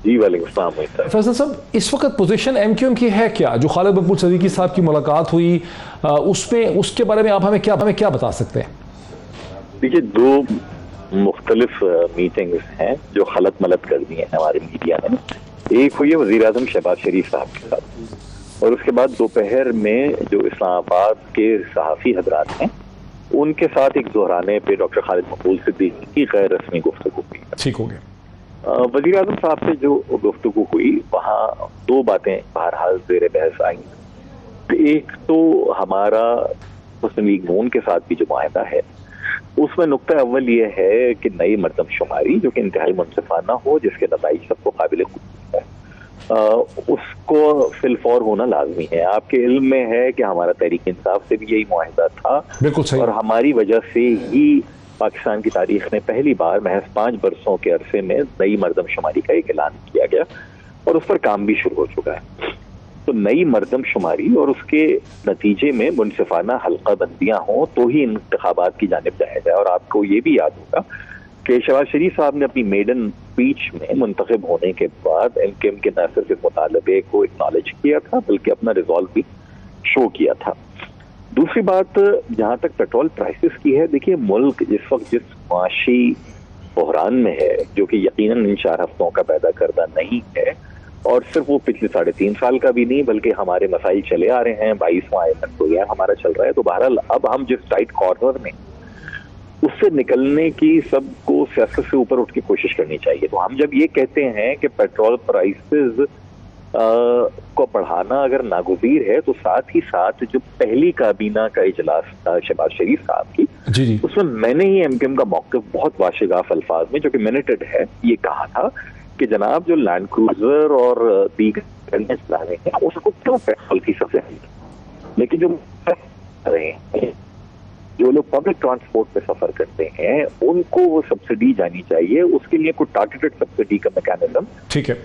جی وعلیکم السلام فیصل صاحب، اس وقت پوزیشن ایم کیو ایم کی ہے کیا؟ جو خالد مقبول صدیقی صاحب کی ملاقات ہوئی اس کے بارے میں آپ ہمیں کیا بتا سکتے ہیں؟ دیکھیے، دو مختلف میٹنگز ہیں جو خلط ملط کر دی ہیں ہمارے میڈیا نے. ایک ہوئی ہے وزیر اعظم شہباز شریف صاحب کے ساتھ، اور اس کے بعد دوپہر میں جو اسلام آباد کے صحافی حضرات ہیں ان کے ساتھ ایک دہرانے پہ ڈاکٹر خالد مقبول صدیقی کی غیر رسمی گفتگو ہوئی. ٹھیک ہو گیا. وزیر اعظم صاحب سے جو گفتگو ہوئی وہاں دو باتیں بہرحال زیر بحث آئیں. ایک تو ہمارا مسلم لیگ نون کے ساتھ بھی جو معاہدہ ہے اس میں نقطہ اول یہ ہے کہ نئی مردم شماری جو کہ انتہائی منصفانہ ہو، جس کے نتائج سب کو قابل قبول ہوں، اس کو فی الفور ہونا لازمی ہے. آپ کے علم میں ہے کہ ہمارا تحریک انصاف سے بھی یہی معاہدہ تھا، بالکل صحیح. اور ہماری وجہ سے ہی پاکستان کی تاریخ میں پہلی بار محض 5 برسوں کے عرصے میں نئی مردم شماری کا ایک اعلان کیا گیا، اور اس پر کام بھی شروع ہو چکا ہے. تو نئی مردم شماری اور اس کے نتیجے میں منصفانہ حلقہ بندیاں ہوں تو ہی انتخابات کی جانب جایا جائے. اور آپ کو یہ بھی یاد ہوگا کہ شہباز شریف صاحب نے اپنی میڈن اسپیچ میں منتخب ہونے کے بعد ایم کیو ایم کے نہ صرف مطالبے کو اکنالج کیا تھا بلکہ اپنا ریزالو بھی شو کیا تھا. دوسری بات جہاں تک پیٹرول پرائسز کی ہے، دیکھیے ملک جس معاشی بحران میں ہے جو کہ یقیناً ان 4 ہفتوں کا پیدا کردہ نہیں ہے، اور صرف وہ پچھلے 3.5 سال کا بھی نہیں بلکہ ہمارے مسائل چلے آ رہے ہیں. 22واں IMF پروگرام ہمارا چل رہا ہے. تو بہرحال اب ہم جس ٹائٹ کارنر میں اس سے نکلنے کی سب کو سیاست سے اوپر اٹھ کے کوشش کرنی چاہیے. تو ہم جب یہ کہتے ہیں کہ پیٹرول پرائسز کو بڑھانا اگر ناگزیر ہے، تو ساتھ ہی ساتھ جو پہلی کابینہ کا اجلاس تھا شہباز شریف صاحب کی، اس میں نے ہی ایم کیو ایم کا موقف بہت واشگاف الفاظ میں جو کہ منیٹڈ ہے یہ کہا تھا کہ جناب جو لینڈ کروزر اور دیگر چلانے ہیں اس کو کیوں پیٹرول کی سب سے لیکن جو رہے ہیں جو لوگ پبلک ٹرانسپورٹ پہ سفر کرتے ہیں ان کو وہ سبسڈی جانی چاہیے. اس کے لیے کوئی ٹارگیٹڈ سبسڈی کا میکانزم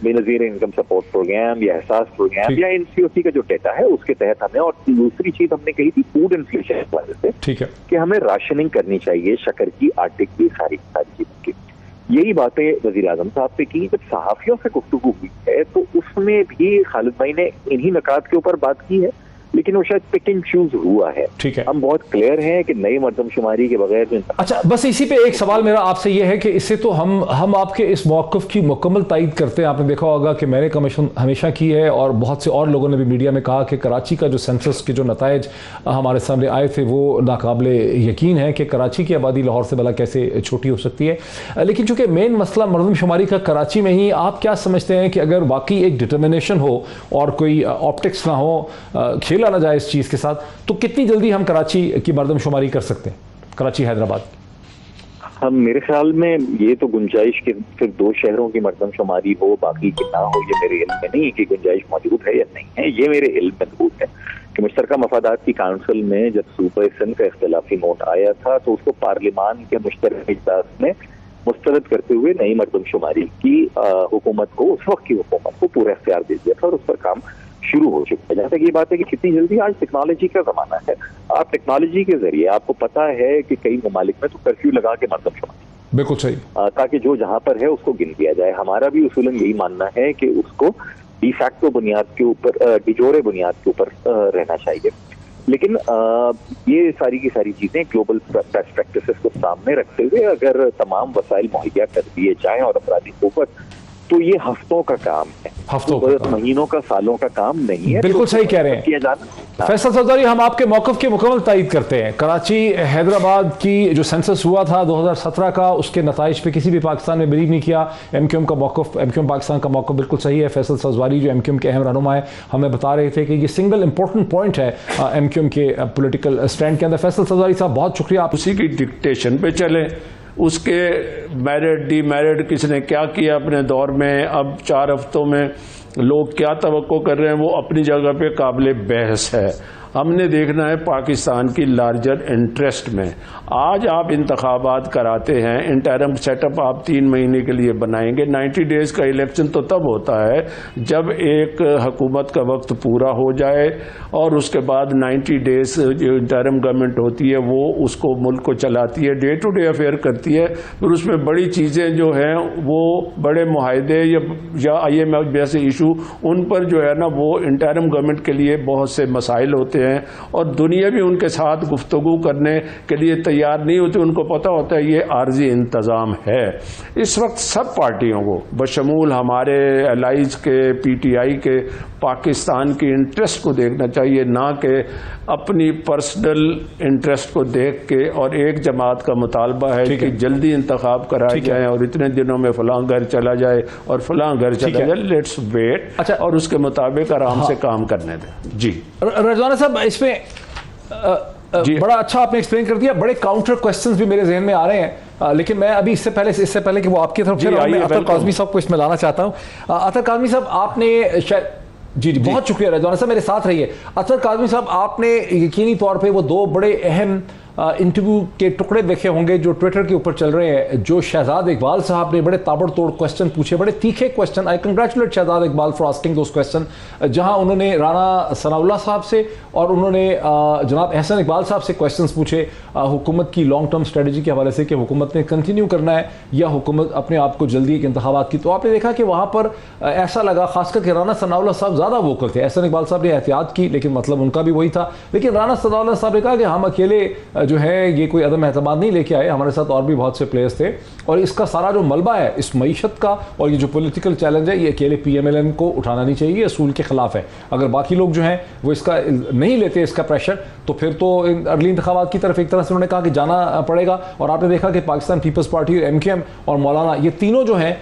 بے نظیر انکم سپورٹ پروگرام یا احساس پروگرام یا NCOC کا جو ڈیٹا ہے اس کے تحت ہمیں. اور دوسری چیز ہم نے کہی تھی فوڈ انفلیشن کی وجہ سے کہ ہمیں راشننگ کرنی چاہیے شکر کی، آٹے کی، ساری چیزوں کی. یہی باتیں وزیر اعظم صاحب سے کی. جب صحافیوں سے گفتگو ہوئی ہے تو اس میں بھی خالد بھائی نے انہی نکات کے اوپر بات کی ہے، لیکن وہ شاید پک اینڈ چوز ہوا ہے. ہم بہت کلیئر ہیں کہ نئی مردم شماری کے بغیر. اچھا، بس اسی پہ ایک سوال میرا آپ سے یہ ہے کہ اس سے تو ہم آپ کے اس موقف کی مکمل تائید کرتے ہیں. آپ نے دیکھا ہوگا کہ میں نے کمیشن ہمیشہ کی ہے اور بہت سے اور لوگوں نے بھی میڈیا میں کہا کہ کراچی کا جو سینسس کے جو نتائج ہمارے سامنے آئے تھے وہ ناقابل یقین ہے کہ کراچی کی آبادی لاہور سے بھلا کیسے چھوٹی ہو سکتی ہے. لیکن چونکہ مین مسئلہ مردم شماری کا کراچی میں ہی، آپ کیا سمجھتے ہیں کہ اگر واقعی ایک ڈٹرمنیشن ہو اور کوئی آپٹکس نہ ہو، کھیلا نہ جائے اس چیز کے ساتھ، تو کتنی جلدی ہم کراچی کی مردم شماری کر سکتے ہیں، کراچی حیدرآباد؟ ہم میرے خیال میں یہ تو گنجائش کہ صرف 2 شہروں کی مردم شماری ہو باقی کی نہ ہو، یہ میرے علم میں نہیں کہ گنجائش موجود ہے یا نہیں ہے. یہ میرے علم میں ضرور ہے کہ مشترکہ مفادات کی کونسل میں جب صوبہ سندھ کا اختلافی نوٹ آیا تھا تو اس کو پارلیمان کے مشترکہ اجلاس میں مسترد کرتے ہوئے نئی مردم شماری کی حکومت کو، اس وقت کی حکومت کو پورا اختیار دے دیا تھا اور اس پر کام شروع ہو چکا ہے. جہاں تک یہ بات ہے کہ کتنی جلدی، آج ٹیکنالوجی کا زمانہ ہے. آپ ٹیکنالوجی کے ذریعے آپ کو پتا ہے کہ کئی ممالک میں تو کرفیو لگا کے مردم شماری، بالکل صحیح، تاکہ جو جہاں پر ہے اس کو گن دیا جائے. ہمارا بھی اصولاً یہی ماننا ہے کہ اس کو ڈی فیکٹو بنیاد کے اوپر، ڈیجورے بنیاد کے اوپر رہنا چاہیے. لیکن یہ ساری کی ساری چیزیں گلوبل بیسٹ پریکٹسز کو سامنے رکھتے ہوئے اگر تمام وسائل مہیا کر دیے جائیں اور افرادی قوت، تو یہ ہفتوں کا کام ہے، مہینوں کا، سالوں کا کام نہیں ہے. بالکل صحیح کہہ رہے ہیں فیصل صفدری. ہم آپ کے موقف کی مکمل تائید کرتے ہیں. کراچی حیدرآباد کی جو سینسس ہوا تھا 2017 کا، اس کے نتائج پہ کسی بھی پاکستان نے بلیو نہیں کیا. ایم کیو ایم کا موقف، ایم کیو ایم پاکستان کا موقف بالکل صحیح ہے. فیصل صفدری جو ایم کیو ایم کے اہم رہنما ہے ہمیں بتا رہے تھے کہ یہ سنگل امپورٹنٹ پوائنٹ ہے ایم کیو ایم کے پولیٹیکل اسٹینڈ کے اندر. فیصل صفدری صاحب بہت شکریہ. آپ اسی کی ڈکٹیشن پہ چلیں، اس کے میرٹ ڈی میرٹ کس نے کیا کیا اپنے دور میں، اب 4 ہفتوں میں لوگ کیا توقع کر رہے ہیں، وہ اپنی جگہ پہ قابل بحث ہے. ہم نے دیکھنا ہے پاکستان کی لارجر انٹرسٹ میں. آج آپ انتخابات کراتے ہیں, انٹرم سیٹ اپ آپ 3 مہینے کے لیے بنائیں گے. 90 ڈیز کا الیکشن تو تب ہوتا ہے جب ایک حکومت کا وقت پورا ہو جائے اور اس کے بعد 90 ڈیز جو انٹرم گورنمنٹ ہوتی ہے وہ اس کو ملک کو چلاتی ہے, ڈے ٹو ڈے افیئر کرتی ہے. پھر اس میں بڑی چیزیں جو ہیں وہ بڑے معاہدے یا IMF جیسے ایشو, ان پر جو ہے نا وہ انٹرم گورنمنٹ کے لیے بہت سے مسائل ہوتے ہیں اور دنیا بھی ان کے ساتھ گفتگو کرنے کے لیے تیار نہیں ہوتی. ان کو پتہ ہوتا ہے یہ عارضی انتظام ہے. اس وقت سب پارٹیوں کو بشمول ہمارے الائز کے, PTI کے, پاکستان کی انٹرسٹ کو دیکھنا چاہیے, نہ کہ اپنی پرسنل انٹرسٹ کو دیکھ کے. اور ایک جماعت کا مطالبہ ہے کہ جلدی انتخاب کرائے جائیں اور اتنے دنوں میں فلاں گھر چلا جائے اور فلاں گھر چلا جائے. لیٹس ویٹ اور اس کے مطابق آرام سے کام کرنے دیں. جی رضوانہ صاحب, اس میں بڑا اچھا آپ نے ایکسپلین کر دیا. بڑے کاؤنٹر کوسچنز بھی میرے ذہن میں آ رہے ہیں, لیکن میں ابھی اس سے پہلے کہ وہ آپ کی طرف سے اطہر کاظمی صاحب کو اس میں لانا چاہتا ہوں. اطہر کاظمی صاحب, آپ نے جی بہت شکریہ رضوانہ صاحب, میرے ساتھ رہیے. اطہر کاظمی صاحب, آپ نے یقینی طور پہ وہ 2 بڑے اہم انٹرویو کے ٹکڑے دیکھے ہوں گے جو ٹویٹر کے اوپر چل رہے ہیں, جو شہزاد اقبال صاحب نے بڑے تابڑ توڑ کوسچن پوچھے, بڑے تیکھے question. I congratulate Shahzad Iqbal for asking those question, جہاں انہوں نے رانا ثناء اللہ صاحب سے اور انہوں نے جناب احسن اقبال صاحب سے کوسچنز پوچھے حکومت کی لانگ ٹرم اسٹریٹجی کے حوالے سے کہ حکومت نے کنٹینیو کرنا ہے یا حکومت اپنے آپ کو جلدی ایک انتخابات کی. تو آپ نے دیکھا کہ وہاں پر ایسا لگا, خاص کر کہ رانا ثناء اللہ صاحب زیادہ ووکل تھے. احسن اقبال صاحب نے احتیاط کی لیکن مطلب ان کا بھی وہی تھا. لیکن رانا ثناء اللہ صاحب نے کہا کہ ہم اکیلے جو ہے یہ کوئی عدم اعتماد نہیں لے کے آئے, ہمارے ساتھ اور بھی بہت سے پلیئرز تھے, اور اس کا سارا جو ملبہ ہے اس معیشت کا اور یہ جو پولیٹیکل چیلنج ہے یہ اکیلے PMLN کو اٹھانا نہیں چاہیے, یہ اصول کے خلاف ہے. اگر باقی لوگ جو ہیں وہ اس کا نہیں لیتے اس کا پریشر, تو پھر تو ارلی انتخابات کی طرف ایک طرح سے انہوں نے کہا کہ جانا پڑے گا. اور آپ نے دیکھا کہ پاکستان پیپلز پارٹی, MKM اور مولانا, یہ تینوں جو ہیں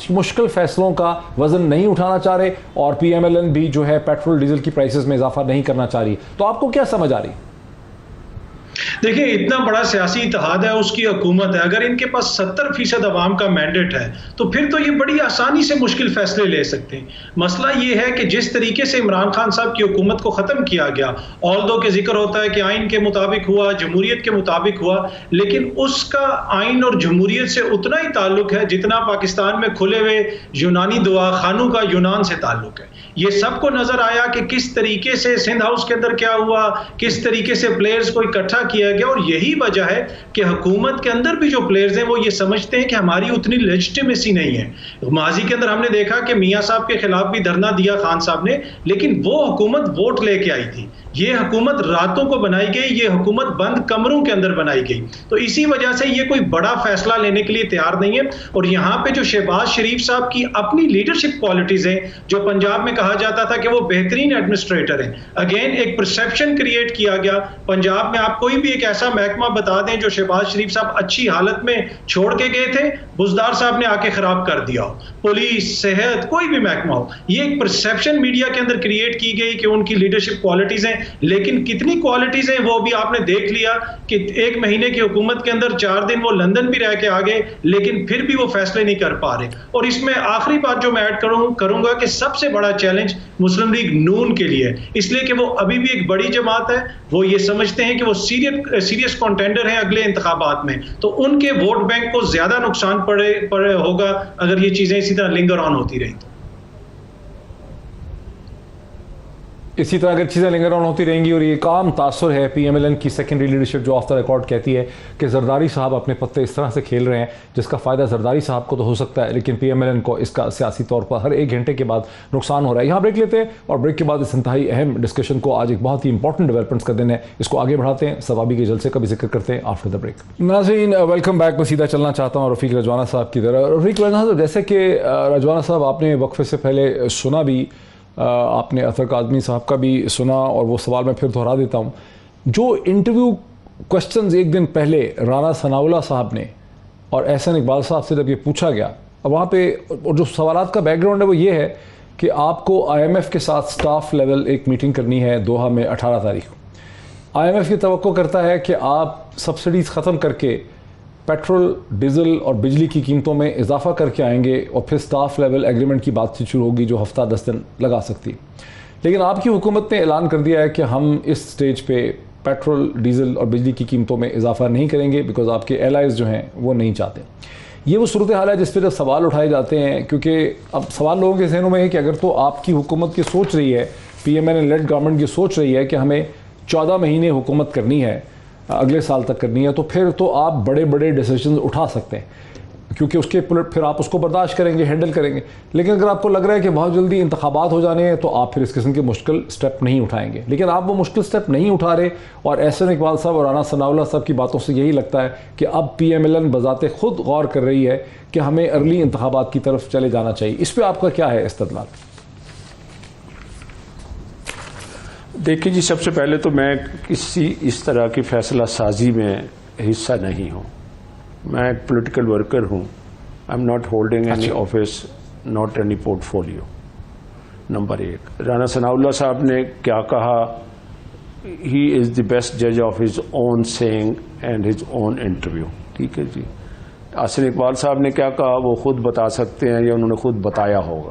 مشکل فیصلوں کا وزن نہیں اٹھانا چاہ رہے, اور PMLN بھی جو ہے پیٹرول ڈیزل کی پرائسز میں اضافہ نہیں کرنا چاہ رہی. تو آپ کو کیا سمجھ آ رہی؟ دیکھیں, اتنا بڑا سیاسی اتحاد ہے, اس کی حکومت ہے, اگر ان کے پاس 70% عوام کا مینڈیٹ ہے تو پھر تو یہ بڑی آسانی سے مشکل فیصلے لے سکتے ہیں. مسئلہ یہ ہے کہ جس طریقے سے عمران خان صاحب کی حکومت کو ختم کیا گیا, آلدو کے ذکر ہوتا ہے کہ آئین کے مطابق ہوا, جمہوریت کے مطابق ہوا, لیکن اس کا آئین اور جمہوریت سے اتنا ہی تعلق ہے جتنا پاکستان میں کھلے ہوئے یونانی دوا خانوں کا یونان سے تعلق ہے. یہ سب کو نظر آیا کہ کس طریقے سے سندھ ہاؤس کے اندر کیا ہوا, کس طریقے سے پلیئرز کو اکٹھا کیا گیا, اور یہی وجہ ہے کہ حکومت کے اندر بھی جو پلیئرز ہیں وہ یہ سمجھتے ہیں کہ ہماری اتنی لیجٹیمیسی نہیں ہے. ماضی کے اندر ہم نے دیکھا کہ میاں صاحب کے خلاف بھی دھرنا دیا خان صاحب نے, لیکن وہ حکومت ووٹ لے کے آئی تھی. یہ حکومت راتوں کو بنائی گئی, یہ حکومت بند کمروں کے اندر بنائی گئی. تو اسی وجہ سے یہ کوئی بڑا فیصلہ لینے کے لیے تیار نہیں ہے. اور یہاں پہ جو شہباز شریف صاحب کی اپنی لیڈرشپ کوالٹیز ہیں, جو پنجاب میں کہا جاتا تھا کہ وہ بہترین ایڈمنسٹریٹر ہیں, اگین ایک پرسیپشن کریٹ کیا گیا پنجاب میں. آپ کوئی بھی ایک ایسا محکمہ بتا دیں جو شہباز شریف صاحب اچھی حالت میں چھوڑ کے گئے تھے, بزدار صاحب نے آ کے خراب کر دیا ہو. پولیس, صحت, کوئی بھی محکمہ ہو, یہ ایک پرسیپشن میڈیا کے اندر کریٹ کی گئی کہ ان کی لیڈرشپ کوالٹیز ہیں. لیکن کتنی کوالٹیز ہیں وہ بھی آپ نے دیکھ لیا کہ 1 مہینے کی حکومت کے اندر 4 دن وہ لندن بھی رہ کے آ گئے, لیکن پھر بھی وہ فیصلے نہیں کر پا رہے. اور اس میں آخری بات جو میں ایڈ کروں گا کہ سب سے بڑا چیلنج مسلم لیگ نون کے لیے, اس لیے کہ وہ ابھی بھی ایک بڑی جماعت ہے, وہ یہ سمجھتے ہیں کہ وہ سیریس کنٹینڈر ہیں اگلے انتخابات میں, تو ان کے ووٹ بینک کو زیادہ نقصان پڑے ہوگا اگر یہ چیزیں اسی طرح لنگر آن ہوتی رہی. اسی طرح اگر چیزیں لنگر آن ہوتی رہیں گی. اور یہ ایک عام تاثر ہے PMLN کی سیکنڈری لیڈرشپ جو آف دا ریکارڈ کہتی ہے کہ زرداری صاحب اپنے پتے اس طرح سے کھیل رہے ہیں جس کا فائدہ زرداری صاحب کو تو ہو سکتا ہے, لیکن PMLN کو اس کا سیاسی طور پر ہر 1 گھنٹے کے بعد نقصان ہو رہا ہے. یہاں بریک لیتے ہیں اور بریک کے بعد اس انتہائی اہم ڈسکشن کو, آج ایک بہت ہی امپورٹنٹ ڈیولپمنٹس کا دن ہے, اس کو آگے بڑھاتے ہیں. ثوابی کے جلسے کا بھی ذکر کرتے ہیں آفٹر دا بریک. ناظرین ویلکم بیک. میں سیدھا چلنا چاہتا ہوں رفیق رجوانہ صاحب کی طرح. رفیق رجوانہ صاحب, جیسے کہ رجوانہ صاحب آپ نے وقفے سے پہلے سنا بھی, آپ نے اطہر کاظمی صاحب کا بھی سنا, اور وہ سوال میں پھر دہرا دیتا ہوں. جو انٹرویو کوسچنز 1 دن پہلے رانا ثناء اللہ صاحب نے اور احسن اقبال صاحب سے جب یہ پوچھا گیا, اور وہاں پہ جو سوالات کا بیک گراؤنڈ ہے وہ یہ ہے کہ آپ کو IMF کے ساتھ سٹاف لیول ایک میٹنگ کرنی ہے دوحہ میں 18 تاریخ کو. IMF کی توقع کرتا ہے کہ آپ سبسڈیز ختم کر کے پیٹرول, ڈیزل اور بجلی کی قیمتوں میں اضافہ کر کے آئیں گے, اور پھر سٹاف لیول ایگریمنٹ کی بات چیت شروع ہوگی جو ہفتہ 10 دن لگا سکتی. لیکن آپ کی حکومت نے اعلان کر دیا ہے کہ ہم اس سٹیج پہ پیٹرول ڈیزل اور بجلی کی قیمتوں میں اضافہ نہیں کریں گے بیکاز آپ کے ایلائز جو ہیں وہ نہیں چاہتے. یہ وہ صورتحال ہے جس پہ جب سوال اٹھائے جاتے ہیں, کیونکہ اب سوال لوگوں کے ذہنوں میں ہے کہ اگر تو آپ کی حکومت کی سوچ رہی ہے, P M N led government کی سوچ رہی ہے کہ ہمیں 14 مہینے حکومت کرنی ہے, اگلے سال تک کرنی ہے, تو پھر تو آپ بڑے بڑے ڈیسیجنز اٹھا سکتے ہیں کیونکہ اس کے پھر آپ اس کو برداشت کریں گے, ہینڈل کریں گے. لیکن اگر آپ کو لگ رہا ہے کہ بہت جلدی انتخابات ہو جانے ہیں تو آپ پھر اس قسم کے مشکل سٹیپ نہیں اٹھائیں گے. لیکن آپ وہ مشکل سٹیپ نہیں اٹھا رہے, اور احسن اقبال صاحب اور رانا ثناء اللہ صاحب کی باتوں سے یہی لگتا ہے کہ اب پی ایم ایل این بذات خود غور کر رہی ہے کہ ہمیں ارلی انتخابات کی طرف چلے جانا چاہیے. اس پہ آپ کا کیا ہے استدلال؟ دیکھیے جی, سب سے پہلے تو میں کسی اس طرح کی فیصلہ سازی میں حصہ نہیں ہوں. میں ایک پولیٹیکل ورکر ہوں. I am not holding any office, not any portfolio. Number 1. Rana Sanaullah صاحب نے کیا کہا, ہی از دی بیسٹ جج of his own seeing and his own interview. ٹھیک ہے جی. احسن اقبال صاحب نے کیا کہا وہ خود بتا سکتے ہیں یا انہوں نے خود بتایا ہوگا.